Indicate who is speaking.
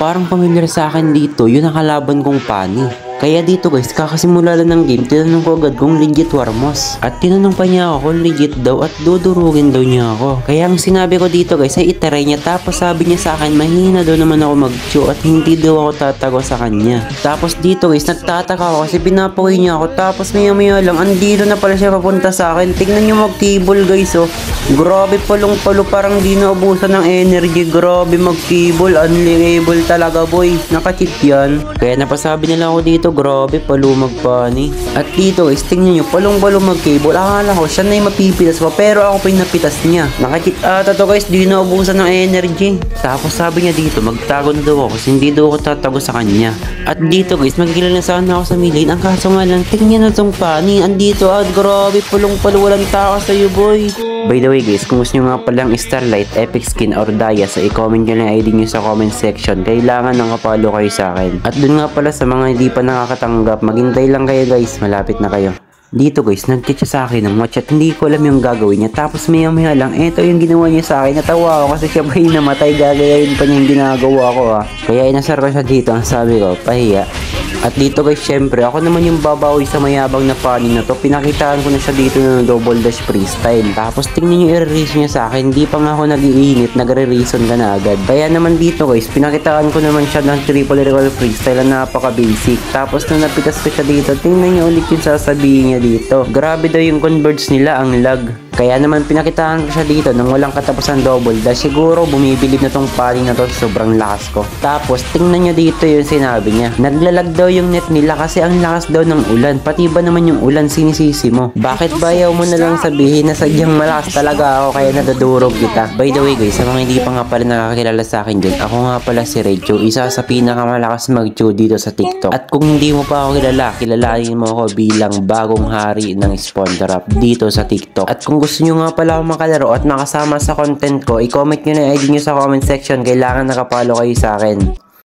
Speaker 1: parang pamilyar sa akin dito, yun ang kalaban kong Pani. Kaya dito guys, kakasimula lang ng game, tinanong ko agad kung legit Warmos. At tinanong pa niya ako kung legit daw at dudurugin daw niya ako. Kaya ang sinabi ko dito guys ay itry niya, tapos sabi niya sa akin mahina daw naman ako mag-chew at hindi daw ako tatago sa kanya. Tapos dito guys, nagtataka ako kasi pinapawi niya ako, tapos maya lang andito na pala siya papunta sa akin. Tingnan niyo mag-table guys oh. Grabe palong-palo, parang di naubusan ng energy. Grabe mag-table, unliable talaga boy. Naka-cheat yan. Kaya napasabi nila ako dito, grabe palo mag-Pani. At dito guys, tingnan nyo, palong-palo mag-cable. Akala ko siya na yung mapipitas pa, pero ako pa yung napitas niya. Naka-cheat ata to guys, di naubusan ng energy. Tapos sabi niya dito, magtago na daw ako kasi hindi daw ako tatago sa kanya. At dito guys, magkilala sana ako sa milane. Ang kaso nga lang, tingnan na tong Pani. Andito at grabe palong-palo, walang tao sa'yo boy. By the way guys, kung gusto nyo nga palang Starlight, Epic Skin, or Daya, so i-comment nyo lang ID nyo sa comment section. Kailangan nang kapalo kayo sa akin. At dun nga pala sa mga hindi pa nakakatanggap, maghintay lang kayo guys, malapit na kayo. Dito guys, nag-chat siya sa akin ng watch at hindi ko alam yung gagawin niya. Tapos maya lang, eto yung ginawa niya sa akin. Natawa ako kasi siya ba yung namatay, gagayain pa niya yung ginagawa ko ha. Kaya inasar ko siya dito, ang sabi ko, pahiya. At dito guys, syempre, ako naman yung babawi sa mayabang na Pani na to. Pinakitaan ko na siya dito ng double dash freestyle. Tapos tingnan yung i-reason niya sa akin. Hindi pa nga ako nag-iinit, nagre-reason ka na agad. Kaya naman dito guys, pinakitaan ko naman siya ng triple recall freestyle na napaka-basic. Tapos nung napitas ko siya dito, tingnan niyo ulit yung sasabihin niya dito. Grabe daw yung converge nila, ang lag. Kaya naman pinakitaan ko siya dito nang walang katapusan double dash. Siguro bumibilib na tong Pani na to, sobrang lakas ko. Tapos tingnan nyo dito yung sinabi niya. Naglalag daw yung net nila kasi ang lakas daw ng ulan. Pati ba naman yung ulan sinisisi mo? Bakit ba ayaw mo na lang sabihin na sadyang malakas talaga ako kaya nadadurog kita? By the way guys, sa mga hindi pa nga pala nakakilala sa akin dyan, ako nga pala si Rejo, isa sa pinakamalakas mag-chew dito sa TikTok. At kung hindi mo pa ako kilala, kilalanin mo ako bilang bagong hari ng spawn trap dito sa TikTok. At kung gusto nyo nga pala ako makalaro at makasama sa content ko, i-comment nyo na yung ID nyo sa comment section. Kailangan nakapalo kayo sa akin.